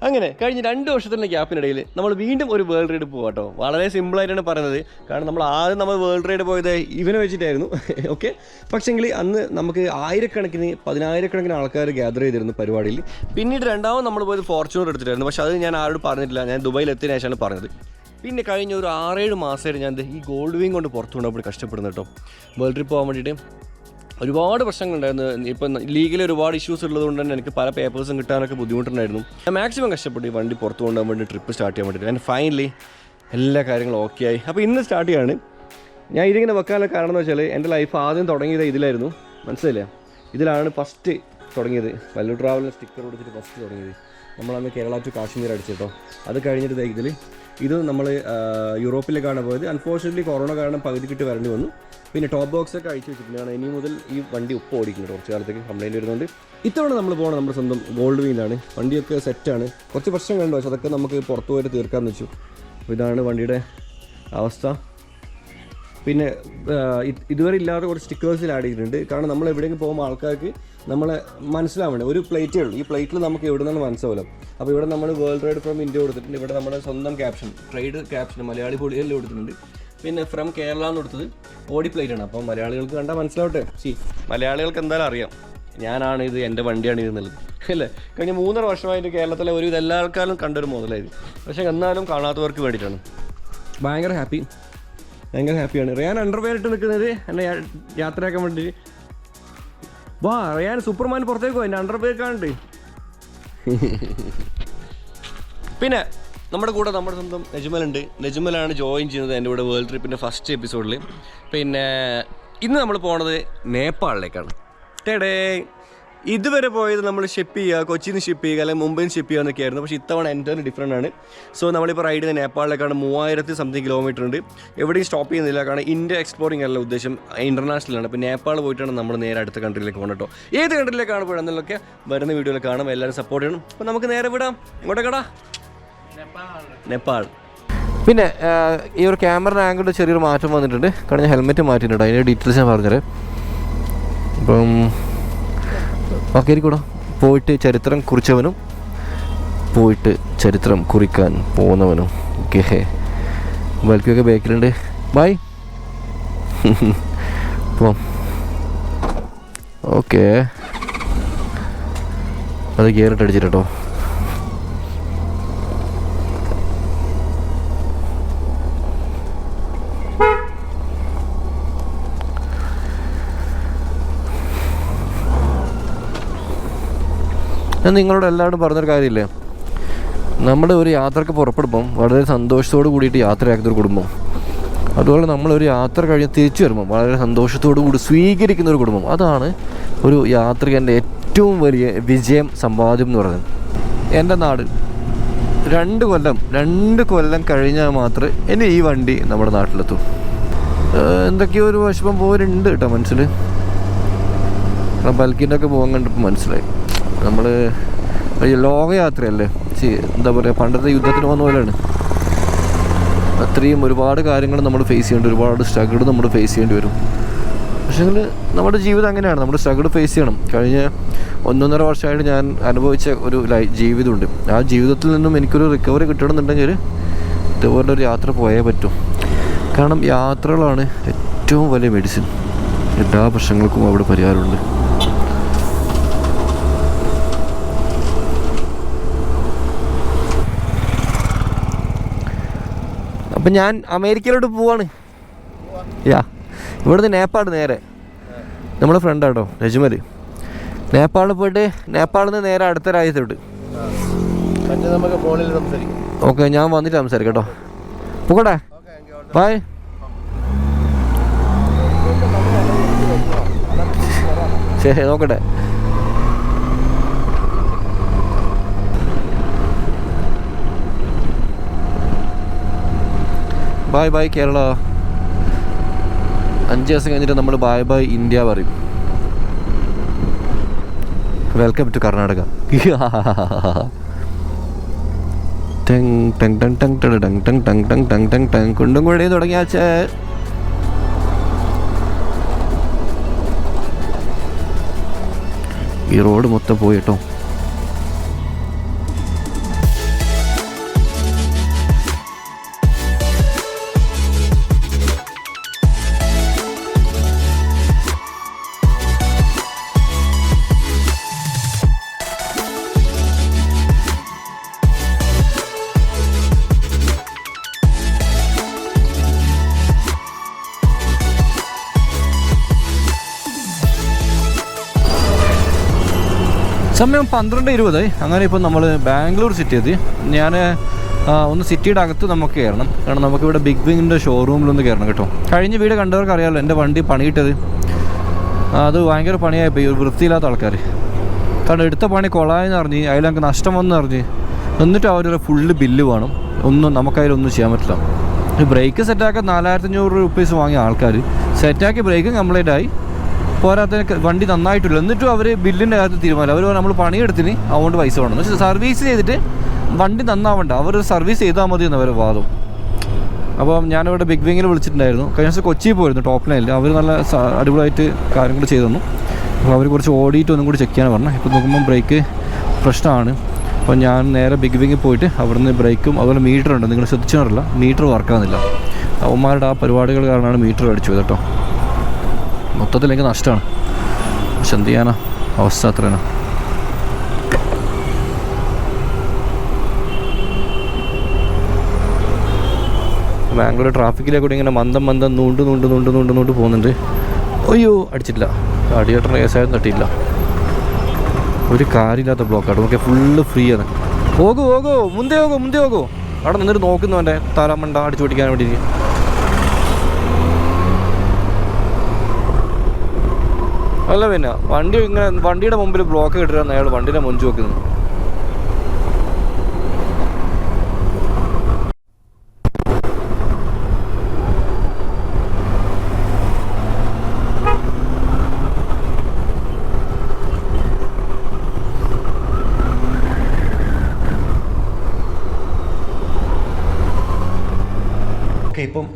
അങ്ങനെ കഴിഞ്ഞ 2 വർഷത്തിൻ്റെ ഗ്യാപ്പിനിടയിൽ നമ്മൾ വീണ്ടും ഒരു വേൾഡ് റൈഡ് പോകാം കേട്ടോ. വളരെ സിമ്പിളായിട്ടാണ് പറയുന്നത്. കാരണം നമ്മൾ ആദ്യം വേൾഡ് റൈഡ് പോയത് ഇവനെ വെച്ചിട്ടായിരുന്നു. ഓക്കെ, പക്ഷേങ്കിൽ അന്ന് നമുക്ക് ആയിരക്കണക്കിന് 10,000 ആൾക്കാർ ഗ്യാദർ ചെയ്തിരുന്നു പരിപാടിയിൽ. പിന്നീട് രണ്ടാമത് നമ്മൾ പോയത് ഫോർച്യൂണർ എടുത്തിട്ടായിരുന്നു. പക്ഷേ അത് ഞാൻ ആരോട് പറഞ്ഞിട്ടില്ല, ഞാൻ ദുബായിൽ എത്തിയതിനു ശേഷമാണ് പറഞ്ഞത്. പിന്നെ കഴിഞ്ഞ ഒരു 6-7 മാസമായിട്ട് ഞാൻ ഈ ഗോൾഡ് വിങ് കൊണ്ട് പുറത്തു കൊണ്ടുപോയി കഷ്ടപ്പെടുന്നു കേട്ടോ. വേൾഡ് ട്രിപ്പ് പോകാൻ വേണ്ടിയിട്ട് ഒരുപാട് പ്രശ്നങ്ങളുണ്ടായിരുന്നു. ഇപ്പം ലീഗിൽ ഒരുപാട് ഇഷ്യൂസ് ഉള്ളതുകൊണ്ട് തന്നെ എനിക്ക് പല പേപ്പേഴ്സും കിട്ടാനൊക്കെ ബുദ്ധിമുട്ടുണ്ടായിരുന്നു. ഞാൻ മാക്സിമം കഷ്ടപ്പെട്ടു ഈ വണ്ടി പുറത്തു കൊണ്ടുപോകാൻ വേണ്ടി, ട്രിപ്പ് സ്റ്റാർട്ട് ചെയ്യാൻ വേണ്ടിയിട്ട്. ആൻഡ് ഫൈനലി എല്ലാ കാര്യങ്ങളും ഓക്കെ ആയി. അപ്പോൾ ഇന്ന് സ്റ്റാർട്ട് ചെയ്യാണ്. ഞാൻ ഇതിങ്ങനെ വെക്കാനുള്ള കാരണം എന്ന് വെച്ചാൽ എൻ്റെ ലൈഫ് ആദ്യം തുടങ്ങിയത് ഇതിലായിരുന്നു, മനസ്സിലായില്ലേ? ഇതിലാണ് ഫസ്റ്റ് തുടങ്ങിയത്. വല്ലു ട്രാവലിന് സ്റ്റിക്കർ കൊടുത്തിട്ട് ഫസ്റ്റ് തുടങ്ങിയത് നമ്മളന്ന് കേരള ടു കാശ്മീർ അടിച്ചിട്ടോ. അത് കഴിഞ്ഞിട്ട് ഇത് നമ്മൾ യൂറോപ്പിലേക്കാണ് പോയത്. അൺഫോർച്യുനേറ്റ്ലി കൊറോണ കാരണം പകുതിക്കിട്ട് വരേണ്ടി വന്നു. പിന്നെ ടോപ്പ് ബോക്സൊക്കെ അഴിച്ചു വെച്ചിട്ടുണ്ടാണ്. ഇനി മുതൽ ഈ വണ്ടി ഉപ്പ് ഓടിക്കുന്നുണ്ട്. കുറച്ച് കാലത്തേക്ക് കംപ്ലയിൻറ്റ് വരുന്നുണ്ട്. ഇത്തവണ നമ്മൾ പോകണം നമ്മുടെ സ്വന്തം ഗോൾഡ് വീലാണ്. വണ്ടിയൊക്കെ സെറ്റാണ്. കുറച്ച് പ്രശ്നങ്ങളുണ്ട്, പക്ഷേ അതൊക്കെ നമുക്ക് പുറത്തു പോയിട്ട് തീർക്കാമെന്ന് വെച്ചു. അപ്പോൾ ഇതാണ് വണ്ടിയുടെ അവസ്ഥ. പിന്നെ ഇതുവരെ ഇല്ലാതെ കുറച്ച് സ്റ്റിക്കേഴ്സിൽ ആഡ് ചെയ്തിട്ടുണ്ട്. കാരണം നമ്മൾ എവിടെയെങ്കിലും പോകുമ്പോൾ ആൾക്കാർക്ക് നമ്മളെ മനസ്സിലാവേണ്ടത് ഒരു പ്ലേറ്റേ ഉള്ളൂ. ഈ പ്ലേറ്റിൽ നമുക്ക് എവിടെ നിന്നാണ് മനസ്സിലാവില്ല. അപ്പോൾ ഇവിടെ നമ്മൾ വേൾഡ് റൈഡ് ഫ്രം ഇന്ത്യ കൊടുത്തിട്ടുണ്ട്. ഇവിടെ നമ്മുടെ സ്വന്തം ക്യാപ്ഷൻ, ട്രേഡ് ക്യാപ്ഷൻ മലയാളി പൊളിയെല്ലാം കൊടുത്തിട്ടുണ്ട്. പിന്നെ ഫ്രം കേരള എന്ന് കൊടുത്തത് ഓടി പ്ലേറ്റ് ആണ്. അപ്പോൾ മലയാളികൾക്ക് കണ്ടാൽ മനസ്സിലാവട്ടെ. മലയാളികൾക്ക് എന്തായാലും അറിയാം ഞാനാണ് ഇത്, എൻ്റെ വണ്ടിയാണ് ഇത് എന്നുള്ളത്, അല്ലേ? കഴിഞ്ഞ 3.5 വർഷമായിട്ട് കേരളത്തിലെ ഒരു എല്ലാ ആൾക്കാരും കണ്ടൊരു മുതലായത്. പക്ഷേ എന്നാലും കാണാത്തവർക്ക് വേണ്ടിയിട്ടാണ്. ഭയങ്കര ഹാപ്പിയാണ്. റിയാൻ അണ്ടർവെയർ ഇട്ട് നിൽക്കുന്നത് എന്നെ യാത്രയാക്കാൻ വേണ്ടിയിട്ട്. വാ റിയാൻ, സൂപ്പർമാൻ പുറത്തേക്ക് പോയി, എൻ്റെ അണ്ടർവെയർ കാണണ്ട്. പിന്നെ നമ്മുടെ കൂടെ നമ്മുടെ സ്വന്തം നെജ്മലുണ്ട്. നെജ്മലാണ് ജോയിൻ ചെയ്യുന്നത് എൻ്റെ കൂടെ വേൾഡ് ട്രിപ്പിൻ്റെ ഫസ്റ്റ് എപ്പിസോഡിൽ. പിന്നെ ഇന്ന് നമ്മൾ പോണത് നേപ്പാളിലേക്കാണ്. ടേടേ, ഇതുവരെ പോയത് നമ്മൾ ഷിപ്പ് ചെയ്യുക, കൊച്ചിയിൽ നിന്ന് ഷിപ്പ് ചെയ്യുക, അല്ലെങ്കിൽ മുംബൈയിൽ നിന്ന് ഷിപ്പ് ചെയ്യുക എന്നൊക്കെ ആയിരുന്നു. പക്ഷേ ഇത്തവണ എൻ്റെ ഡിഫറൻ്റ് ആണ്. സോ നമ്മളിപ്പോൾ റൈഡ് ചെയ്യുന്ന നേപ്പാളിലേക്കാണ്. 3000 കിലോമീറ്റർ ഉണ്ട്. എവിടെയും സ്റ്റോപ്പ് ചെയ്യുന്നില്ല. കാരണം ഇന്ത്യ എക്സ്പ്ലോറിംഗ് അല്ല ഉദ്ദേശം, ഇൻ്റർനാഷണലാണ്. അപ്പോൾ നേപ്പാൾ പോയിട്ടാണ് നമ്മൾ നേരെ അടുത്ത കൺട്രിയിലേക്ക് പോകണം കേട്ടോ. ഏത് കൺട്രിയിലേക്കാണ് പോയത് എന്നുള്ളതൊക്കെ വരുന്ന വീഡിയോയിൽ കാണും. എല്ലാവരും സപ്പോർട്ട് ചെയ്യണം. അപ്പോൾ നമുക്ക് നേരെ വിടാം. ഇങ്ങോട്ടേക്കടാ, നേപ്പാൾ. പിന്നെ ഈ ഒരു ക്യാമറ ആംഗിളിൽ ചെറിയൊരു മാറ്റം വന്നിട്ടുണ്ട്. കാരണം ഞാൻ ഹെൽമെറ്റ് മാറ്റിയിട്ടുണ്ട്. അതിൻ്റെ ഡീറ്റെയിൽസ് ഞാൻ പറഞ്ഞുതരാം. അപ്പം ഓക്കെ കൂടെ പോയിട്ട് ചരിത്രം കുറിച്ചവനും പോയിട്ട് ചരിത്രം കുറിക്കാൻ പോകുന്നവനും. ഓക്കെ, ബൈക്കൊക്കെ ബാക്കിലുണ്ട്. ബൈ. പോവാം. ഓക്കെ, അത് ഗിയറിട്ട് അടിച്ചിട്ടോ. ഞാൻ നിങ്ങളോട് എല്ലാവരും പറഞ്ഞൊരു കാര്യമില്ലേ, നമ്മുടെ ഒരു യാത്രക്ക് പുറപ്പെടുമ്പം വളരെ സന്തോഷത്തോട് കൂടിയിട്ട് യാത്രയാക്കുന്നൊരു കുടുംബം, അതുപോലെ നമ്മളൊരു യാത്ര കഴിഞ്ഞ് തിരിച്ചു വരുമ്പം വളരെ സന്തോഷത്തോടു കൂടി സ്വീകരിക്കുന്ന ഒരു കുടുംബം, അതാണ് ഒരു യാത്രികൻ്റെ ഏറ്റവും വലിയ വിജയം, സമ്പാദ്യം എന്ന് പറയുന്നത്. എൻ്റെ നാട് 2 കൊല്ലം കഴിഞ്ഞാൽ മാത്രമേ ഇനി ഈ വണ്ടി നമ്മുടെ നാട്ടിലെത്തൂ. എന്തൊക്കെയോ ഒരു വിഷമം പോരുണ്ട് കേട്ടോ മനസ്സിൽ. കാരണം ബൽക്കിൻ്റെ ഒക്കെ പോകാൻ കണ്ടപ്പോൾ മനസ്സിലായി നമ്മൾ ലോക യാത്രയല്ലേ. എന്താ പറയുക, പണ്ടത്തെ യുദ്ധത്തിന് പോകുന്ന പോലെയാണ്. അത്രയും ഒരുപാട് കാര്യങ്ങൾ നമ്മൾ ഫേസ് ചെയ്യേണ്ടി, ഒരുപാട് സ്ട്രഗിൾ നമ്മൾ ഫേസ് ചെയ്യേണ്ടി വരും. പക്ഷേങ്കിൽ നമ്മുടെ ജീവിതം അങ്ങനെയാണ്, നമ്മൾ സ്ട്രഗിൾ ഫേസ് ചെയ്യണം. കഴിഞ്ഞ 1.5 വർഷമായിട്ട് ഞാൻ അനുഭവിച്ച ഒരു ജീവിതമുണ്ട്. ആ ജീവിതത്തിൽ നിന്നും എനിക്കൊരു റിക്കവറി കിട്ടണമെന്നുണ്ടെങ്കിൽ ഇതുപോലൊരു യാത്ര പോയേ പറ്റും. കാരണം യാത്രകളാണ് ഏറ്റവും വലിയ മെഡിസിൻ. എല്ലാ പ്രശ്നങ്ങൾക്കും അവിടെ പരിഹാരമുണ്ട്. അപ്പം ഞാൻ അമേരിക്കയിലോട്ട് പോവാണ്. ഇവിടുന്ന് നേപ്പാൾ നേരെ, നമ്മുടെ ഫ്രണ്ടാട്ടോ നെജ്മൽ. നേപ്പാളിൽ പോയിട്ട് നേപ്പാളിൽ നിന്ന് നേരെ അടുത്ത രാജ്യത്തോട്ട്. ഓക്കെ, ഞാൻ വന്നിട്ട് സംസാരിക്കാം കേട്ടോ. പോകട്ടെ, ബൈ. ശരി, നോക്കട്ടെ. Bye bye Kerala. 5 ദിവസം കഴിഞ്ഞിട്ട് നമ്മൾ ബൈ ബൈ ഇന്ത്യ പറയും. Welcome to Karnataka. കുണ്ടും കൂടെ തുടങ്ങിയാച്ചേ. ഈ റോഡ് മൊത്തം പോയി കേട്ടോ. സമയം 12:20. അങ്ങനെ ഇപ്പോൾ നമ്മൾ ബാംഗ്ലൂർ സിറ്റി എത്തി. ഞാൻ ഒന്ന് സിറ്റിയുടെ അകത്ത് നമുക്ക് കയറണം. കാരണം നമുക്കിവിടെ ബിഗ് വിങ്ങിൻ്റെ ഷോറൂമിലൊന്ന് കയറണം കേട്ടോ. കഴിഞ്ഞ വീട് കണ്ടവർക്ക് അറിയാമല്ലോ എൻ്റെ വണ്ടി പണിയിട്ടത്. അത് ഭയങ്കര പണിയായിപ്പോയി, വൃത്തിയില്ലാത്ത ആൾക്കാർ. കാരണം എടുത്ത പണി കൊളായെന്ന് അറിഞ്ഞ് അതിൽ നമുക്ക് നഷ്ടം വന്ന് അറിഞ്ഞ് എന്നിട്ട് അവരൊരു ഫുള്ള് ബില്ല് വേണം. നമുക്കതിലൊന്നും ചെയ്യാൻ പറ്റില്ല. ബ്രേക്ക് സെറ്റാക്കാൻ 4500 രൂപീസ് വാങ്ങിയ ആൾക്കാർ സെറ്റാക്കി ബ്രേക്കും കംപ്ലീറ്റ് ആയി. പോരാത്തതിന് വണ്ടി നന്നായിട്ടില്ല. എന്നിട്ടും അവർ ബില്ലിൻ്റെ കാര്യത്തിൽ തീരുമാനം. അവർ നമ്മൾ പണിയെടുത്തിന് അതുകൊണ്ട് പൈസ വേണം. പക്ഷേ സർവീസ് ചെയ്തിട്ട് വണ്ടി നന്നാവണ്ട, അവർ സർവീസ് ചെയ്താൽ മതി എന്നവർ വാദം. അപ്പം ഞാനിവിടെ ബിഗ് വിങ്ങിൽ വിളിച്ചിട്ടുണ്ടായിരുന്നു. കഴിഞ്ഞ ദിവസം കൊച്ചിയിൽ പോയിരുന്നു ടോപ്പ് ലൈനിൽ. അവർ നല്ല അടിപൊളിയായിട്ട് കാര്യങ്ങൾ ചെയ്തു തന്നു. അപ്പോൾ അവർ കുറച്ച് ഓടിയിട്ട് ഒന്നും കൂടി ചെക്ക് ചെയ്യാൻ പറഞ്ഞു. ഇപ്പോൾ നോക്കുമ്പോൾ ബ്രേക്ക് പ്രശ്നമാണ്. അപ്പോൾ ഞാൻ നേരെ ബിഗ് വിങ്ങിൽ പോയിട്ട് അവിടുന്ന് ബ്രേക്കും അതുപോലെ മീറ്റർ ഉണ്ട്, നിങ്ങൾ ശ്രദ്ധിച്ചിട്ടില്ല, മീറ്റർ വർക്കാകുന്നില്ല. അവന്മാരുടെ ആ പരിപാടികൾ കാരണമാണ് മീറ്റർ അടിച്ചു പോയത് കേട്ടോ. മൊത്തത്തിൽ എനിക്ക് നഷ്ടമാണ്. പക്ഷെ എന്ത് ചെയ്യാനാ, അവസ്ഥ അത്രയാണ്. ബാംഗ്ലൂർ ട്രാഫിക്കിലേക്ക് കൂടി ഇങ്ങനെ മന്ദം നൂണ്ട് പോകുന്നുണ്ട്. അയ്യോ അടിച്ചിട്ടില്ല, അടിയേട്ടൻ്റെ കേസായാലും തട്ടിയില്ല. ഒരു കാര്യമില്ലാത്ത ബ്ലോക്കാണ്. നമുക്ക് ഫുള്ള് ഫ്രീ ആണ്. പോകൂ മുന്തേ പോകൂ. അവിടെ നിന്നിട്ട് നോക്കുന്നു എൻ്റെ തലമണ്ട അടിച്ചു പൊട്ടിക്കാൻ വേണ്ടിയിട്ട്. അല്ല പിന്നെ വണ്ടി ഇങ്ങനെ വണ്ടിയുടെ മുമ്പിൽ ബ്ലോക്ക് കിട്ടുകയെന്ന് അയാൾ വണ്ടിയുടെ മുഞ്ചു വെക്കുന്നു. ഓക്കെ, ഇപ്പം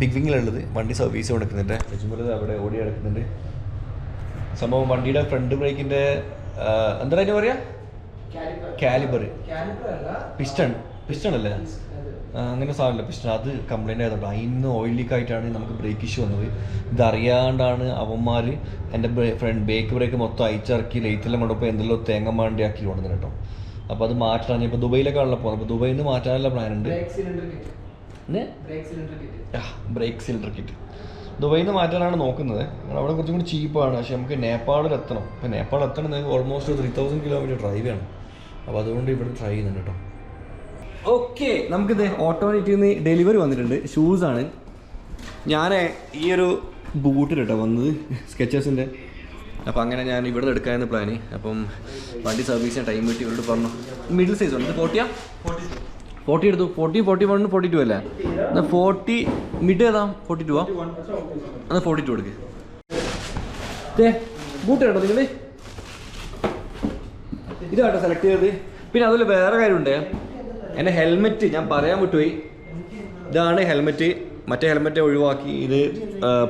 ബിഗ് വിങ്ങിലുള്ളത് വണ്ടി സർവീസ് കൊടുക്കുന്നുണ്ട്. യജുമലത് അവിടെ ഓടി കിടക്കുന്നുണ്ട്. സംഭവം വണ്ടിയുടെ ഫ്രണ്ട് ബ്രേക്കിൻ്റെ എന്താ അതിന് പറയാ, കാലിബർ പിസ്റ്റൺ അല്ലേ, അങ്ങനെ സാധനമല്ല പിസ്റ്റൺ, അത് കംപ്ലൈൻ്റ് ആയതുകൊണ്ട് അതിന് ഓയിൽ ലീക്ക് ആയിട്ടാണ് നമുക്ക് ബ്രേക്ക് ഇഷ്യൂ വന്നത്. ഇതറിയാണ്ടാണ് അവന്മാർ എൻ്റെ ബേക്ക് ബ്രേക്ക് മൊത്തം അയച്ചിറക്കി ലേറ്റെല്ലാം കൊണ്ടുപോയി എന്തെല്ലോ തേങ്ങ മാണ്ടിയാക്കി കൊണ്ടുവന്നു കേട്ടോ. അപ്പോൾ അത് മാറ്റാൻ ഇപ്പോൾ ദുബൈയിലേക്കാണല്ലോ പോകുന്നത്. അപ്പോൾ ദുബൈയിൽ നിന്ന് മാറ്റാനുള്ള പ്ലാനുണ്ട്. ബ്രേക്ക് സിലിണ്ടർ കിറ്റ് ദുബൈയിൽ നിന്ന് മാറ്റാനാണ് നോക്കുന്നത്. അവിടെ കുറച്ചും കൂടി ചീപ്പാണ്. പക്ഷേ നമുക്ക് നേപ്പാളിലെത്തണം. ഇപ്പോൾ നേപ്പാൾ എത്തണമെങ്കിൽ ഓൾമോസ്റ്റ് 3000 കിലോമീറ്റർ ഡ്രൈവ് ചെയ്യണം. അപ്പോൾ അതുകൊണ്ട് ഇവിടെ ട്രൈ ചെയ്യുന്നുണ്ട് കേട്ടോ. ഓക്കെ, നമുക്കിത് ഓട്ടോമാറ്റിക്കിൽ നിന്ന് ഡെലിവറി വന്നിട്ടുണ്ട്. ഷൂസാണ്. ഞാൻ ഈ ഒരു ബൂട്ടിൽ കേട്ടോ വന്നത്, സ്കെച്ചേഴ്സിൻ്റെ. അപ്പോൾ അങ്ങനെ ഞാൻ ഇവിടെ നിന്ന് എടുക്കാമെന്ന് പ്ലാന്. അപ്പം വണ്ടി സർവീസ് ചെയ്യാൻ ടൈം കിട്ടി. ഇവരോട് പറഞ്ഞു മിഡിൽ സൈസ് ഉണ്ട്. 40 എടുത്തു. 40, 41, 42 അല്ലേ? എന്നാൽ 40 മിഡ് ഏതാ? 42 എന്നാൽ 42 എടുക്ക്. ബൂട്ട് കേട്ടോ നിങ്ങൾ ഇത് കേട്ടോ സെലക്ട് ചെയ്തത്. പിന്നെ അതുപോലെ വേറെ കാര്യമുണ്ട്, എൻ്റെ ഹെൽമെറ്റ് ഞാൻ പറയാൻ വിട്ടുപോയി. ഇതാണ് ഹെൽമെറ്റ്. മറ്റേ ഹെൽമെറ്റ് ഒഴിവാക്കി. ഇത്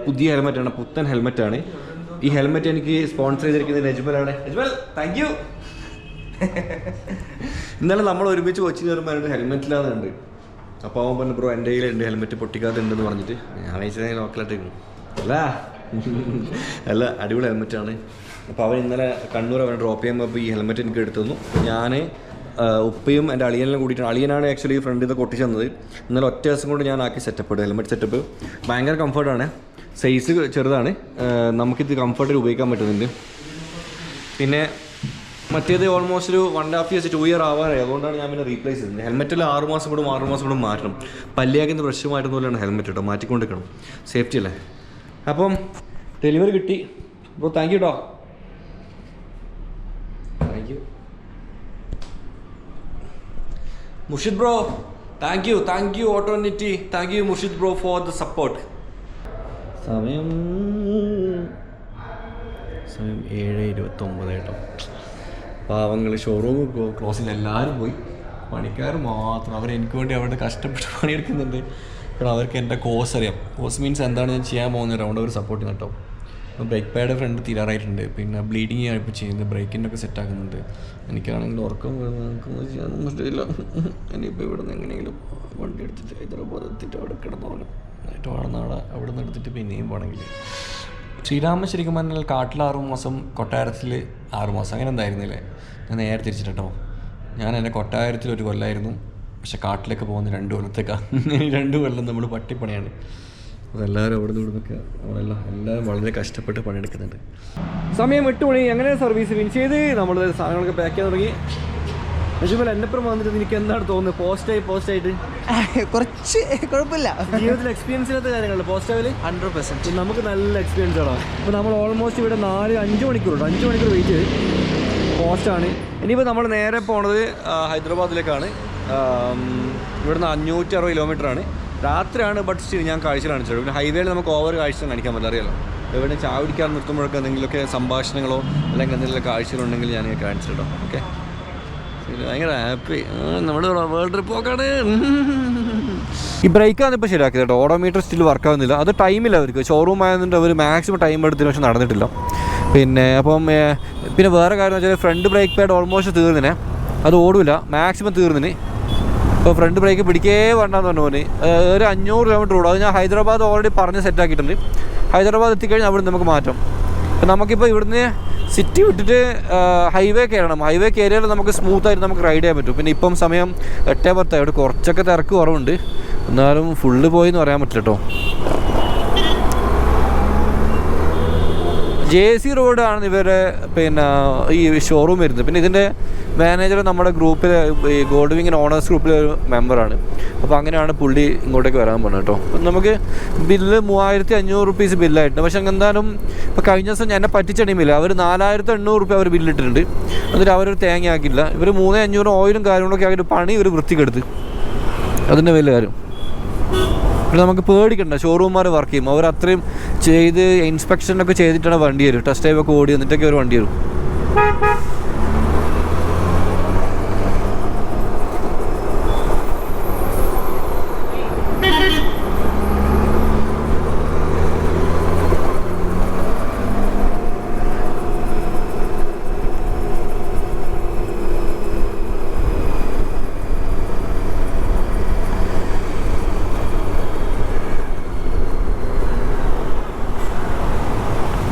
പുതിയ ഹെൽമെറ്റാണ്, പുത്തൻ ഹെൽമെറ്റാണ്. ഈ ഹെൽമെറ്റ് എനിക്ക് സ്പോൺസർ ചെയ്തിരിക്കുന്നത് നജ്മലാണ്. Najmal, thank you. ഇന്നലെ നമ്മൾ ഒരുമിച്ച് കൊച്ചി കയറുമ്പോൾ ഹെൽമെറ്റിലാകുന്നുണ്ട്. അപ്പോൾ അവൻ പറഞ്ഞു ബ്രോ എൻ്റെ കയ്യിലുണ്ട് ഹെൽമെറ്റ് പൊട്ടിക്കാത്തുണ്ടെന്ന് പറഞ്ഞിട്ട്. ഞാൻ വെച്ചാൽ ലോക്കലായിട്ട് അല്ല അടിപൊളി ഹെൽമെറ്റാണ്. അപ്പോൾ അവൻ ഇന്നലെ കണ്ണൂർ അവനെ ഡ്രോപ്പ് ചെയ്യുമ്പോൾ അപ്പോൾ ഈ ഹെൽമെറ്റ് എനിക്ക് എടുത്തു തന്നു. ഞാൻ ഉപ്പയും എൻ്റെ അളിയനെല്ലാം കൂടിയിട്ടാണ്. അളിയനാണ് ആക്ച്വലി ഫ്രണ്ടിൽ നിന്ന് കൊട്ടിച്ച് തന്നത്. ഇന്നലെ ഒറ്റ ദിവസം കൊണ്ട് ഞാൻ ആക്കി സെറ്റപ്പ് ഹെൽമെറ്റ് സെറ്റപ്പ്. ഭയങ്കര കംഫർട്ടാണ്. സൈസ് ചെറുതാണ്, നമുക്കിത് കംഫർട്ടിൽ ഉപയോഗിക്കാൻ പറ്റുന്നുണ്ട്. പിന്നെ മറ്റേത് ഓൾമോസ്റ്റ് ഒരു 1.5 years 2 year ആവാറായി. അതുകൊണ്ടാണ് ഞാൻ പിന്നെ റീപ്ലേസ് ചെയ്തത്. ഹെൽമെറ്റിൽ 6 മാസം കൂടും മാറ്റണം. പല്ലിയാക്കുന്ന പ്രശ്നമായിട്ടൊന്നും പോലെയാണ് ഹെൽമെറ്റ് കേട്ടോ, മാറ്റിക്കൊണ്ടിരിക്കണം, സേഫ്റ്റി അല്ലേ. അപ്പം ഡെലിവറി കിട്ടി. അപ്പോൾ താങ്ക് യു കേട്ടോ. Thank you Murshid bro. Thank you ഓട്ടോനിറ്റി. Thank you Murshid bro for the support. സമയം 7:29 കേട്ടോ. പാവങ്ങൾ ഷോറൂം ക്ലോസ് ചെയ്ത് എല്ലാവരും പോയി. പണിക്കാർ മാത്രം അവരെനിക്ക് വേണ്ടി അവിടെ കഷ്ടപ്പെട്ട് പണിയെടുക്കുന്നുണ്ട്. കാരണം അവർക്ക് എൻ്റെ കോഴ്സ് അറിയാം. കോഴ്സ് മീൻസ് എന്താണ് ഞാൻ ചെയ്യാൻ പോകുന്നത് റൗണ്ട് അവർ സപ്പോർട്ട് ചെയ്യുന്നു കേട്ടോ. അപ്പോൾ ബ്രേക്ക് പാഡ് ഫ്രണ്ട് തീരാറായിട്ടുണ്ട്. പിന്നെ ബ്ലീഡിങ് ആണ് ഇപ്പോൾ ചെയ്യുന്നത്. ബ്രേക്കിൻ്റെ ഒക്കെ സെറ്റാക്കുന്നുണ്ട്. എനിക്കാണെങ്കിൽ ഉറക്കം നമുക്കൊന്നും ചെയ്യാനൊന്നും പറ്റില്ല. ഇനിയിപ്പോൾ ഇവിടെ നിന്ന് എങ്ങനെയെങ്കിലും വണ്ടി എടുത്തിട്ട് ഹൈദരാബാദ് എത്തിയിട്ട് അവിടെ കിടന്നോളും. എന്നിട്ട് അവിടെ നിന്ന് എടുത്തിട്ട് പിന്നെയും പോകണമെങ്കിൽ ശ്രീരാമൻ ശരിക്കും പറഞ്ഞാൽ കാട്ടിൽ 6 മാസം, കൊട്ടാരത്തിൽ 6 മാസം, അങ്ങനെ എന്തായിരുന്നില്ലേ? ഞാൻ നേരെ തിരിച്ചിട്ടോ. ഞാൻ എൻ്റെ കൊട്ടാരത്തിൽ 1 കൊല്ലമായിരുന്നു. പക്ഷെ കാട്ടിലേക്ക് പോകുന്ന 2 കൊല്ലത്തേക്കാണ്. 2 കൊല്ലം നമ്മൾ പട്ടിപ്പണിയാണ്. അതെല്ലാവരും അവിടെ നിന്ന് ഇവിടുന്നൊക്കെ എല്ലാവരും വളരെ കഷ്ടപ്പെട്ട് പണിയെടുക്കുന്നുണ്ട്. സമയം 8 മണി. അങ്ങനെ സർവീസ് ഫിനിഷ് ചെയ്ത് നമ്മൾ സാധനങ്ങളൊക്കെ പാക്ക് ചെയ്യാൻ തുടങ്ങി. നജുമൽ എന്നെപ്പുറം വന്നിട്ട് എനിക്ക് എന്താണ് തോന്നുന്നത്? പോസ്റ്റായിട്ട് കുറച്ച് കുഴപ്പമില്ല. ജീവിതത്തിൽ എക്സ്പീരിയൻസ് ഇല്ലാത്ത കാര്യങ്ങളല്ല പോസ്റ്റാവില് 100%. നമുക്ക് നല്ല എക്സ്പീരിയൻസ് ആണ്. ഇപ്പോൾ നമ്മൾ ഓൾമോസ്റ്റ് ഇവിടെ 5 മണിക്കൂർ വെയിറ്റ് ചെയ്ത് പോസ്റ്റാണ്. ഇനിയിപ്പോൾ നമ്മൾ നേരെ പോണത് ഹൈദരാബാദിലേക്കാണ്. ഇവിടുന്ന് 560 കിലോമീറ്ററാണ്. രാത്രിയാണ്, ബട്ട് സ്റ്റിൽ ഞാൻ കാഴ്ച കാണിച്ചത്. പിന്നെ ഹൈവേയിൽ നമുക്ക് ഓവർ കാഴ്ച കാണിക്കാൻ പറ്റില്ല, അറിയാലോ. എവിടെ ചായ കുടിക്കാൻ നിർത്തുമ്പോഴൊക്കെ എന്തെങ്കിലുമൊക്കെ സംഭാഷണങ്ങളോ അല്ലെങ്കിൽ എന്തെങ്കിലും കാഴ്ചകളുണ്ടെങ്കിൽ ഞാൻ കാണിച്ചിട്ടോ. ഓക്കെ, ഭയങ്കര ഹാപ്പി. നമ്മുടെ വേൾഡ് ട്രിപ്പ് പോക്കാണ്. ഈ ബ്രേക്കാണ് ഇപ്പോൾ ശരിയാക്കിയത് കേട്ടോ. ഓഡോമീറ്റർ സ്റ്റിൽ വർക്ക് ആവുന്നില്ല. അത് ടൈമില്ല അവർക്ക്. ഷോറൂം ആയതുകൊണ്ട് അവർ മാക്സിമം ടൈം എടുത്തതിന് പക്ഷേ നടന്നിട്ടില്ല. പിന്നെ വേറെ കാര്യം എന്ന് വെച്ചാൽ ഫ്രണ്ട് ബ്രേക്ക് പാഡ് ഓൾമോസ്റ്റ് തീർന്നിനെ, അത് ഓടില്ല, മാക്സിമം തീർന്നിന്. ഇപ്പോൾ ഫ്രണ്ട് ബ്രേക്ക് പിടിക്കേ വേണ്ടെന്ന് പറഞ്ഞു പോലെ ഒരു 500 കിലോമീറ്റർ ഓടും. അത് ഞാൻ ഹൈദരാബാദ് ഓൾറെഡി പറഞ്ഞ് സെറ്റാക്കിയിട്ടുണ്ട്. ഹൈദരാബാദ് എത്തിക്കഴിഞ്ഞാൽ അവിടെ നമുക്ക് മാറ്റാം. അപ്പം നമുക്കിപ്പോൾ ഇവിടുന്ന് സിറ്റി വിട്ടിട്ട് ഹൈവേ കയറണം. ഹൈവേ കയറിയാൽ നമുക്ക് സ്മൂത്തായിട്ട് നമുക്ക് റൈഡ് ചെയ്യാൻ പറ്റും. പിന്നെ ഇപ്പം സമയം 8:10. ഇവിടെ കുറച്ചൊക്കെ തിരക്ക് കുറവുണ്ട്, എന്നാലും ഫുള്ള് പോയി എന്ന് പറയാൻ പറ്റില്ല കേട്ടോ. JC റോഡാണ് ഇവരെ ഈ ഷോറൂം വരുന്നത്. പിന്നെ ഇതിൻ്റെ മാനേജർ നമ്മുടെ ഗ്രൂപ്പിൽ ഈ ഗോൾഡ് വിങ്ങിൻ്റെ ഓണേഴ്സ് ഗ്രൂപ്പിലെ ഒരു മെമ്പറാണ്. അപ്പോൾ അങ്ങനെയാണ് പുള്ളി ഇങ്ങോട്ടേക്ക് വരാൻ പോകുന്നത് കേട്ടോ. അപ്പം നമുക്ക് ബില്ല് 3500 റുപ്പീസ് ബില്ലായിട്ടുണ്ട്. പക്ഷെ എന്തായാലും ഇപ്പോൾ കഴിഞ്ഞ ദിവസം എന്നെ പറ്റിച്ചണിയുമില്ല. അവർ 4800 റുപ്യ അവർ ബില്ലിട്ടിട്ടുണ്ട്. എന്നിട്ട് അവരൊരു തേങ്ങയാക്കില്ല. ഇവർ 3500 ഓയിലും കാര്യങ്ങളൊക്കെ ആക്കിയിട്ട് പണി ഒരു വൃത്തിക്കെടുത്ത്, അതിൻ്റെ വലിയ കാര്യം. പിന്നെ നമുക്ക് പേടിക്കണ്ട, ഷോറൂമാർ വർക്ക് ചെയ്യും. അവർ അത്രയും ചെയ്ത് ഇൻസ്പെക്ഷനൊക്കെ ചെയ്തിട്ടാണ് വണ്ടി വരും. ടെസ്റ്റ് ഡ്രൈവ് ഒക്കെ ഓടി എന്നിട്ടൊക്കെ ഒരു വണ്ടി വരും.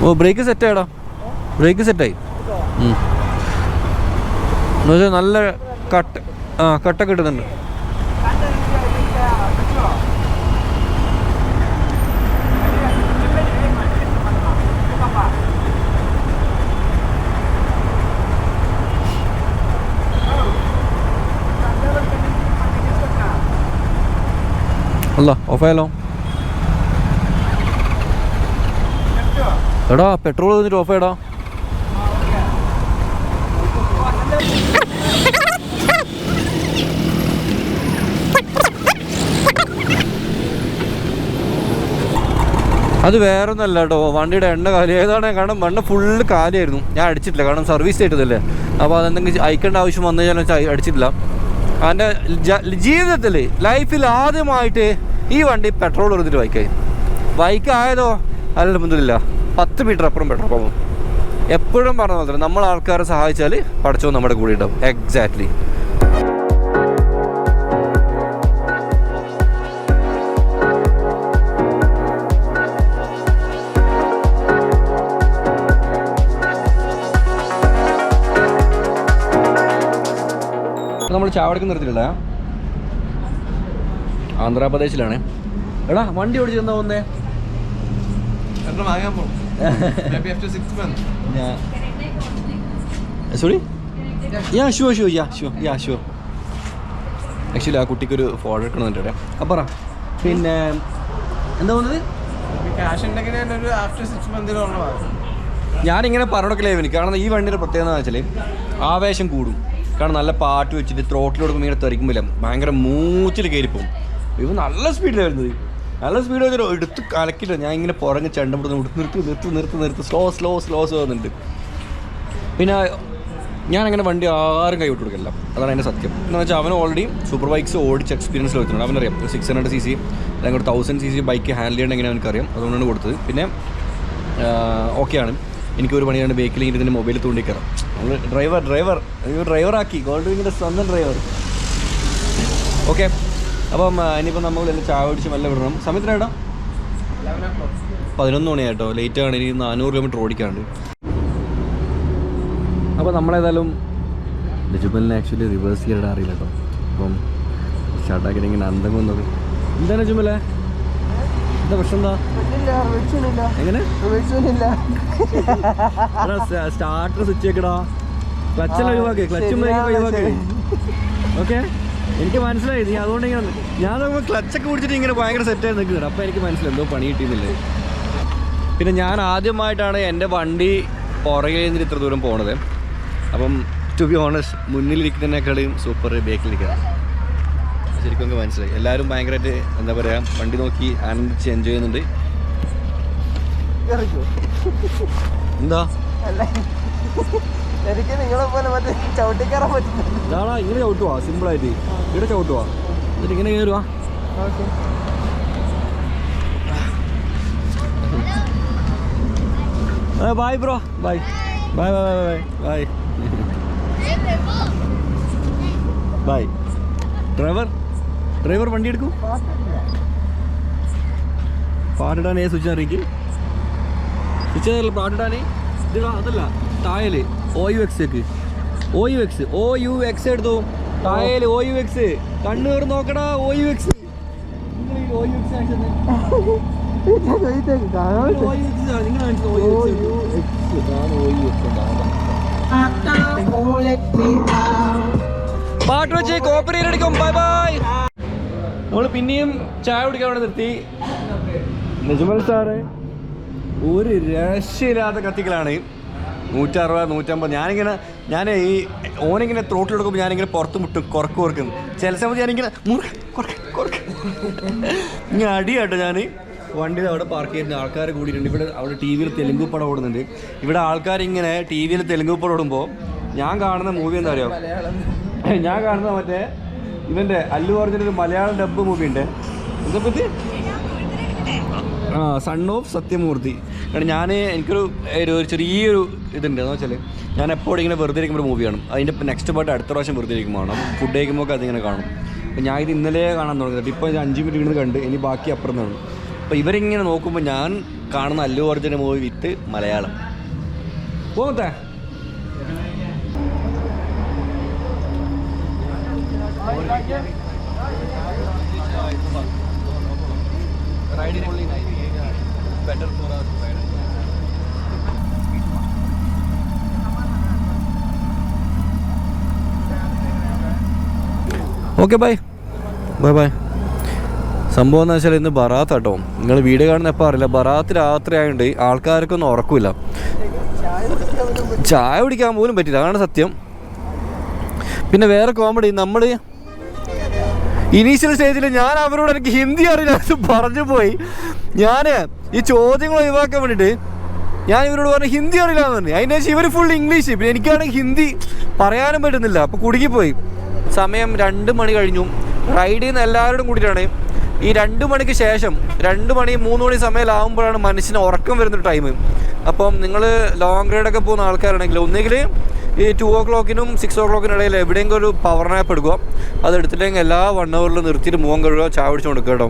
ഓ, ബ്രേക്ക് സെറ്റായിടാ. ബ്രേക്ക് സെറ്റായി. എന്നുവെച്ചാൽ നല്ല കട്ടൊക്കെ കിട്ടുന്നുണ്ട്. അല്ല ഓഫായാലോ. എടാ പെട്രോൾ തന്നിട്ട് ഓഫ് ചെയ്യടാ. അത് വേറെ ഒന്നല്ല കേട്ടോ, വണ്ടിയുടെ എണ്ണ കാലി ഏതാണ്. കാരണം എണ്ണ ഫുള്ള് കാലിയായിരുന്നു. ഞാൻ അടിച്ചിട്ടില്ല, കാരണം സർവീസ് ചെയ്തതല്ലേ. അപ്പോൾ അതെന്തെങ്കിലും അയക്കേണ്ട ആവശ്യം വന്നു കഴിഞ്ഞാൽ അടിച്ചിട്ടില്ല. എൻ്റെ ജീവിതത്തിൽ ലൈഫിൽ ആദ്യമായിട്ട് ഈ വണ്ടി പെട്രോൾ എടുത്തിട്ട് ബൈക്കായതോ അൽഹംദുലില്ലാ 10 മീറ്റർ അപ്പുറം പെട്രോൾ പോകും. എപ്പോഴും പറഞ്ഞ പോലെ തന്നെ നമ്മൾ ആൾക്കാരെ സഹായിച്ചാൽ പടച്ചോൻ നമ്മുടെ കൂടെ ഉണ്ടാവും. എക്സാക്ട്ലി. നമ്മൾ ചാവടക്ക് നിർത്തിയിട്ടില്ല, ആന്ധ്രാപ്രദേശിലാണ്. എടാ വണ്ടി ഓടിച്ചെന്താ പോകുന്നേ? സോറി, ആക്ച്വലി ആ കുട്ടിക്കൊരു ഫോട്ടോ എടുക്കണമെന്നിട്ട്. അപ്പം പിന്നെ എന്താ പോകുന്നത്? ഞാനിങ്ങനെ പറഞ്ഞോടക്കില്ലേ എനിക്ക്. കാരണം ഈ വണ്ടിയുടെ പ്രത്യേകത എന്ന് വെച്ചാൽ ആവേശം കൂടും. കാരണം നല്ല പാട്ട് വെച്ചിട്ട് ത്രോട്ടിലോടുമ്പോൾ ഇങ്ങനെ തെറിക്കുമ്പോൾ ഭയങ്കര മൂച്ചിൽ കയറിപ്പോവും. ഇവ നല്ല സ്പീഡിലാണ് വരുന്നത്. നല്ല സ്പീഡ് വെച്ചാൽ എടുത്ത് കലക്കില്ല. ഞാൻ ഇങ്ങനെ പുറങ്ങ് ചെണ്ടപ്പെടുന്നു, നിർത്ത് സ്ലോ പോകുന്നുണ്ട്. പിന്നെ ഞാനങ്ങനെ വണ്ടി ആരും കൈ വിട്ട് കൊടുക്കില്ല. അതാണ് എൻ്റെ സത്യം. എന്ന് വെച്ചാൽ അവൻ ഓൾറെഡി സൂപ്പർ ബൈക്സ് ഓടിച്ച് എക്സ്പീരിയൻസ് വെച്ചിട്ടുണ്ട്. അവനറിയാം 600cc അല്ലെങ്കിൽ 1000cc ബൈക്ക് ഹാൻഡിൽ ചെയ്യണം എങ്ങനെ അവനക്കറിയാം. അതുകൊണ്ടാണ് കൊടുത്തത്. പിന്നെ ഓക്കെയാണ്. എനിക്കൊരു പണിയാണ് ബേക്കിൽ ഇതിൻ്റെ മൊബൈലിൽ തൂണ്ടിക്കയറാം. നമ്മൾ ഡ്രൈവറാക്കി ഗോൾഡ് വിങ്ങിൻ്റെ സ്വന്തം ഡ്രൈവർ. ഓക്കെ, അപ്പം ഇനിയിപ്പോൾ നമ്മൾ ചായ പിടിച്ച് മെല്ലെ വിടണം. സമയത്തിനായിട്ടാ 11 മണിയായിട്ടോ. ലേറ്റാണ്. ഇനി 400 കിലോമീറ്റർ ഓടിക്കാണ്ട്. അപ്പോൾ നമ്മളേതായാലും നജുമലിനെ ആക്ച്വലി റിവേഴ്സ് ചെയ്യാൻ അറിയില്ല കേട്ടോ. അപ്പം ഷട്ടാക്കിന് ഇങ്ങനെ അന്തം നോക്കി. എന്താണ് നജുമലേ എന്താ പ്രശ്നം എന്താ എങ്ങനെ സ്റ്റാർട്ടർ സ്വിച്ച് വെക്കടാ ക്ലച്ചെല്ലാം ഒഴിവാക്കി ക്ലച്ചും ബ്രേക്കും ഒഴിവാക്കി ഓക്കെ എനിക്ക് മനസ്സിലായി നീ അതുകൊണ്ട് ഇങ്ങനെ ഞാൻ നോക്കുമ്പോൾ ക്ലച്ചൊക്കെ പിടിച്ചിട്ട് ഇങ്ങനെ ഭയങ്കര സെറ്റായി നിൽക്കുന്നുണ്ട് അപ്പോൾ എനിക്ക് മനസ്സിലായി എന്തോ പണി കിട്ടിയെന്നില്ലേ. പിന്നെ ഞാൻ ആദ്യമായിട്ടാണ് എൻ്റെ വണ്ടി പുറകിൽ നിന്നിട്ട് ഇത്ര ദൂരം പോണത്. അപ്പം ടു ബി ഓണസ്റ്റ് മുന്നിലിരിക്കുന്നതിനേക്കാളും സൂപ്പർ ബേക്കിലിരിക്കുന്നത് ശരിക്കും എനിക്ക് മനസ്സിലായി. എല്ലാവരും ഭയങ്കരമായിട്ട് എന്താ പറയുക വണ്ടി നോക്കി ആനന്ദിച്ച് എൻജോയ് ചെയ്യുന്നുണ്ട്. എന്താ എനിക്ക് നിങ്ങളെ പോലെ മറ്റേ ചവിട്ടിക്കയറാൻ പറ്റുന്നു. ഇതാടാ ഇങ്ങനെ ചവിട്ടുവാ സിമ്പിളായിട്ട് ഇവിടെ ചവിട്ടുവാ എന്നിട്ട് ഇങ്ങനെ കയറുവാ. Bye bro bye bye bye bye bye bye. Driver വണ്ടി എടുക്കും പാട്ടിടാനേ സ്വിച്ച് അറിയിക്കും സ്വിച്ച് പാട്ടിടാനേ ഇത് അതല്ല തായല് OUX എടുത്തു തായല് OUX കണ്ണൂർ നോക്കടാ OUX പാട്ട് വെച്ച് കോപ്പറേറ്റ് അടിക്കും. Bye bye. നമ്മൾ പിന്നെയും ചായ കുടിക്കാൻ അവിടെ നിർത്തി. നിജമൽ സാറ് ഒരു രക്ഷയില്ലാത്ത കത്തിക്കലാണ് 160 150. ഞാൻ ഈ ഓനിങ്ങനെ ത്രോട്ടിൽ എടുക്കുമ്പോൾ ഞാനിങ്ങനെ പുറത്ത് മുട്ടും കുറക്കുന്നു. ചില സമയത്ത് ഞാനിങ്ങനെ ഇങ്ങനെ അടിയാട്ടോ. ഞാൻ വണ്ടി അവിടെ പാർക്ക് ചെയ്യുന്ന ആൾക്കാർ കൂടിയിട്ടുണ്ട്. ഇവിടെ അവിടെ ടി വിയിൽ തെലുങ്ക് പടം ഓടുന്നുണ്ട്. ഇവിടെ ആൾക്കാരിങ്ങനെ ടി വിയിൽ തെലുങ്ക് പടം ഓടുമ്പോൾ ഞാൻ കാണുന്ന മൂവി എന്താ അറിയോ, ഞാൻ കാണുന്ന മറ്റേ ഇവൻ്റെ അല്ലു അർജുൻ്റെ ഒരു മലയാളം ഡബ് മൂവി ഉണ്ട്. എന്താ പറ്റി സൺ ഓഫ് സത്യമൂർത്തി. കാരണം എനിക്കൊരു ചെറിയൊരു ഇതുണ്ട് എന്ന് വെച്ചാൽ ഞാൻ എപ്പോഴും ഇങ്ങനെ വെറുതെ ഇരിക്കുമ്പോൾ ഒരു മൂവി കാണും. അതിൻ്റെ നെക്സ്റ്റ് പാർട്ട് അടുത്ത പ്രാവശ്യം വെറുതെ ഇരിക്കുമ്പോൾ കാണും. ഫുഡ് കഴിക്കുമ്പോൾ അതിങ്ങനെ കാണും. അപ്പോൾ ഞാൻ ഇത് ഇന്നലെ കാണാൻ തുടങ്ങിയിട്ട് ഇപ്പോൾ 5 മിനിറ്റ് ഇരുന്ന് കണ്ട് ഇനി ബാക്കി അപ്പുറം നിന്നാണ്. അപ്പോൾ ഇവരിങ്ങനെ നോക്കുമ്പോൾ ഞാൻ കാണുന്ന അല്ലു അർജുൻ്റെ മൂവി വിത്ത് മലയാളം. പോകത്തെ ഓക്കെ ബൈ ബൈ ബൈ. സംഭവം എന്ന് വെച്ചാൽ ഇന്ന് ബറാത്ത് കേട്ടോ. നിങ്ങൾ വീഡിയോ കാണുന്ന എപ്പോൾ അറിയില്ല. ബറാത്ത് രാത്രി ആയതുകൊണ്ട് ആൾക്കാർക്കൊന്നും ഉറക്കില്ല, ചായ കുടിക്കാൻ പോലും പറ്റില്ല. അതാണ് സത്യം. പിന്നെ വേറെ കോമഡി, നമ്മൾ ഇനീഷ്യൽ സ്റ്റേജിൽ ഞാൻ അവരോട് എനിക്ക് ഹിന്ദി അറിയില്ല പറഞ്ഞു പോയി. ഞാൻ ഈ ചോദ്യങ്ങൾ ഒഴിവാക്കാൻ വേണ്ടിയിട്ട് ഞാൻ ഇവരോട് പറഞ്ഞു ഹിന്ദി അറിയില്ല എന്ന് പറഞ്ഞു. അതിൻ്റെ ശേഷം ഇവർ ഫുൾ ഇംഗ്ലീഷ്. പിന്നെ എനിക്കാണെങ്കിൽ ഹിന്ദി പറയാനും പറ്റുന്നില്ല. അപ്പോൾ കുടുങ്ങിപ്പോയി. സമയം 2 മണി കഴിഞ്ഞു. റൈഡ് ചെയ്യുന്ന എല്ലാവരോടും കൂടിയിട്ടാണ്. ഈ 2 മണിക്ക് ശേഷം 2 മണി 3 മണി സമയമാകുമ്പോഴാണ് മനുഷ്യന് ഉറക്കം വരുന്നൊരു ടൈം. അപ്പം നിങ്ങൾ ലോങ് റൈഡൊക്കെ പോകുന്ന ആൾക്കാരാണെങ്കിൽ ഒന്നുകിൽ ഈ 2 o'clockനും 6 o'clockനും ഇടയിൽ എവിടെയെങ്കിലും ഒരു പവർ നാപ്പ് എടുക്കുക. അതെടുത്തില്ലെങ്കിൽ എല്ലാ 1 hourലും നിർത്തിയിട്ട് മുഖം കഴുകുക, ചായ പിടിച്ച് കൊടുക്കുക കേട്ടോ.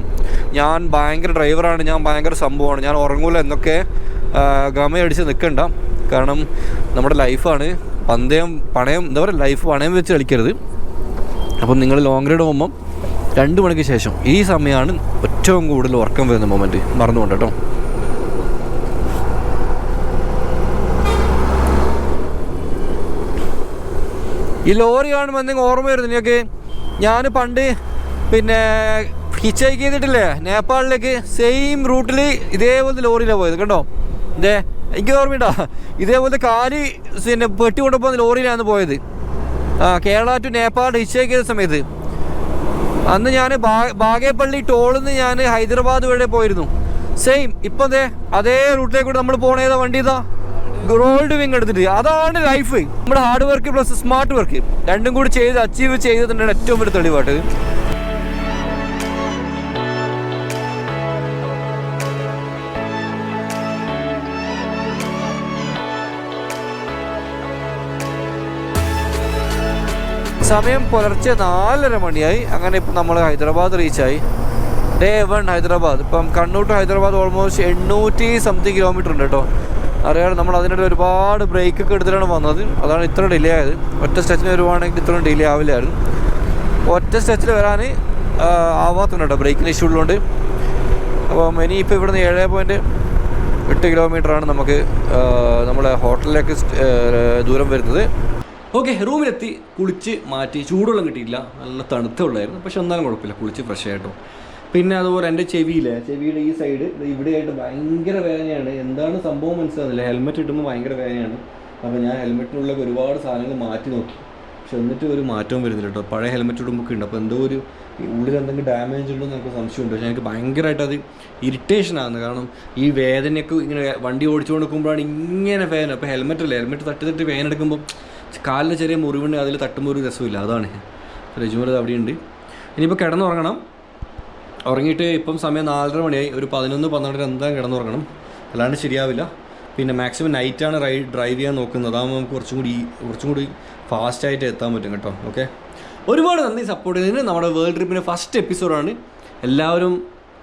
ഞാൻ ഭയങ്കര ഡ്രൈവറാണ്, ഞാൻ ഭയങ്കര സംഭവമാണ്, ഞാൻ ഉറങ്ങൂല എന്നൊക്കെ ഗമയടിച്ച് നിൽക്കണ്ട. കാരണം നമ്മുടെ ലൈഫാണ്. പണയം എന്താ പറയുക, ലൈഫ് പണയം വെച്ച് കളിക്കരുത്. അപ്പം നിങ്ങൾ ലോങ് റൈഡ് പോകുമ്പം 2 മണിക്ക് ശേഷം ഈ സമയമാണ് ഏറ്റവും കൂടുതൽ ഉറക്കം വരുന്ന മൊമെൻറ്റ്. മറന്നുകൊണ്ട് കേട്ടോ. ഈ ലോറി കാണുമ്പോൾ എന്തെങ്കിലും ഓർമ്മ വരുന്നു നിങ്ങൾക്ക്? ഞാൻ പണ്ട് പിന്നെ ഹിച്ച് ഹൈക്ക് ചെയ്തിട്ടില്ലേ നേപ്പാളിലേക്ക്, സെയിം റൂട്ടിൽ ഇതേപോലത്തെ ലോറിയിലാണ് പോയത് കേട്ടോ. എനിക്ക് ഓർമ്മയുണ്ടോ? ഇതേപോലത്തെ കാല് പിന്നെ പെട്ടി കൊണ്ടുപോകുന്ന ലോറിയിലാണ് പോയത്. Kerala to Nepal hitch hike ചെയ്ത സമയത്ത് അന്ന് ഞാൻ ബാഗേപ്പള്ളി ടോളിൽ നിന്ന് ഞാൻ ഹൈദരാബാദ് വരെ പോയിരുന്നു. സെയിം ഇപ്പം അതേ റൂട്ടിലേക്കൂടെ നമ്മൾ പോണേതാ വണ്ടി ഇതാ ഗോൾഡ് വിങ് എടുത്തിട്ട്. അതാണ് ലൈഫ്. നമ്മുടെ hard work plus smart work രണ്ടും കൂടി അച്ചീവ് ചെയ്തതിൻ്റെയാണ് ഏറ്റവും വലിയ തെളിവായിട്ട്. സമയം പുലർച്ചെ 4:30 മണിയായി. അങ്ങനെ ഇപ്പം നമ്മൾ ഹൈദരാബാദ് റീച്ചായി. Day 1 ഹൈദരാബാദ്. ഇപ്പം Kannur to Hyderabad almost 800 something kilometre ഉണ്ട് കേട്ടോ. അറിയാതെ നമ്മൾ അതിനിടെ ഒരുപാട് ബ്രേക്കൊക്കെ എടുത്തിട്ടാണ് വന്നത്. അതാണ് ഇത്ര ഡിലേ ആയത്. ഒറ്റ സ്റ്റെച്ചിന് വരുവാണെങ്കിൽ ഇത്രയും ഡിലേ അപ്പം ഇനിയിപ്പോൾ ഇവിടുന്ന് 7.8 കിലോമീറ്ററാണ് നമുക്ക് നമ്മളെ ഹോട്ടലിലേക്ക് ദൂരം വരുന്നത്. ഓക്കെ, റൂമിലെത്തി കുളിച്ച് മാറ്റി. ചൂടുവെള്ളം കിട്ടിയില്ല, നല്ല തണുത്ത വെള്ളമായിരുന്നു. പക്ഷെ എന്നാലും കുഴപ്പമില്ല, കുളിച്ച് ഫ്രഷ് ആയിട്ടോ. പിന്നെ അതുപോലെ എൻ്റെ ചെവിയുടെ ഈ സൈഡ് ഇവിടെയായിട്ട് ഭയങ്കര വേദനയാണ്. എന്താണ് സംഭവം മനസ്സിലാകുന്നില്ല. ഹെൽമെറ്റ് ഇടുമ്പോൾ ഭയങ്കര വേദനയാണ്. അപ്പോൾ ഞാൻ ഹെൽമെറ്റിനുള്ളിൽ ഒരുപാട് സാധനങ്ങൾ മാറ്റി നോക്കി, പക്ഷെ എന്നിട്ട് ഒരു മാറ്റവും വരുന്നില്ല കേട്ടോ. പഴയ ഹെൽമെറ്റ് ഇടുമ്പോൾ ഉണ്ട്. അപ്പോൾ എന്തോ ഒരു ഉള്ളിൽ എന്തെങ്കിലും ഡാമേജ് ഉണ്ടോ എന്ന് എനിക്ക് സംശയമുണ്ട്. പക്ഷേ എനിക്ക് ഭയങ്കരമായിട്ട് അത് ഇറിറ്റേഷനാണ്. കാരണം ഈ വേദനയൊക്കെ ഇങ്ങനെ വണ്ടി ഓടിച്ചുകൊണ്ട് നിൽക്കുമ്പോഴാണ് ഇങ്ങനെ വേദന. അപ്പോൾ ഹെൽമെറ്റ് തട്ടി വേദന എടുക്കുമ്പോൾ കാലിന് ചെറിയ മുറിവുണ്ട്, അതിൽ തട്ടുമ്പോൾ ഒരു രസമില്ല. അതാണ് രജുമോൾ അവിടെയുണ്ട്. ഇനിയിപ്പോൾ കിടന്നുറങ്ങണം. ഉറങ്ങിയിട്ട് ഇപ്പം സമയം 4:30 മണിയായി. ഒരു 11-12 എന്തായാലും കിടന്നുറങ്ങണം, അല്ലാണ്ട് ശരിയാവില്ല. പിന്നെ മാക്സിമം നൈറ്റാണ് ഡ്രൈവ് ചെയ്യാൻ നോക്കുന്നത്. അതാകുമ്പോൾ നമുക്ക് കുറച്ചും കൂടി ഫാസ്റ്റായിട്ട് എത്താൻ പറ്റും കേട്ടോ. ഓക്കെ, ഒരുപാട് നന്ദി സപ്പോർട്ട് ചെയ്തതിന്. നമ്മുടെ വേൾഡ് ട്രിപ്പിൻ്റെ ഫസ്റ്റ് എപ്പിസോഡാണ്. എല്ലാവരും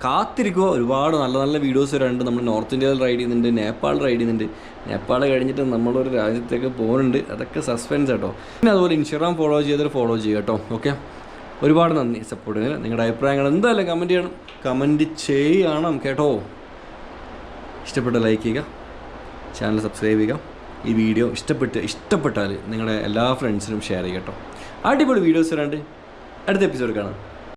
കാത്തിരിക്കുക. ഒരുപാട് നല്ല നല്ല വീഡിയോസ് വരാനുണ്ട്. നമ്മൾ നോർത്ത് ഇന്ത്യയിൽ റൈഡ് ചെയ്യുന്നുണ്ട്, നേപ്പാൾ റൈഡ് ചെയ്യുന്നുണ്ട്. നേപ്പാൾ കഴിഞ്ഞിട്ട് നമ്മളൊരു രാജ്യത്തേക്ക് പോകുന്നുണ്ട്. അതൊക്കെ സസ്പെൻസ് കേട്ടോ. പിന്നെ അതുപോലെ ഇൻസ്റ്റാഗ്രാം ഫോളോ ചെയ്യുക കേട്ടോ. ഓക്കെ, ഒരുപാട് നന്ദി സപ്പോർട്ട് ചെയ്തതിന്. നിങ്ങളുടെ അഭിപ്രായങ്ങൾ എന്തായാലും കമൻറ്റ് ചെയ്യണം കേട്ടോ. ഇഷ്ടപ്പെട്ട ലൈക്ക് ചെയ്യുക, ചാനൽ സബ്സ്ക്രൈബ് ചെയ്യുക. ഈ വീഡിയോ ഇഷ്ടപ്പെട്ടാൽ നിങ്ങളുടെ എല്ലാ ഫ്രണ്ട്സിനും ഷെയർ ചെയ്യുക കേട്ടോ. അടിപൊളി വീഡിയോസ് വരാണ്ട് അടുത്ത എപ്പിസോഡ് കാണാം.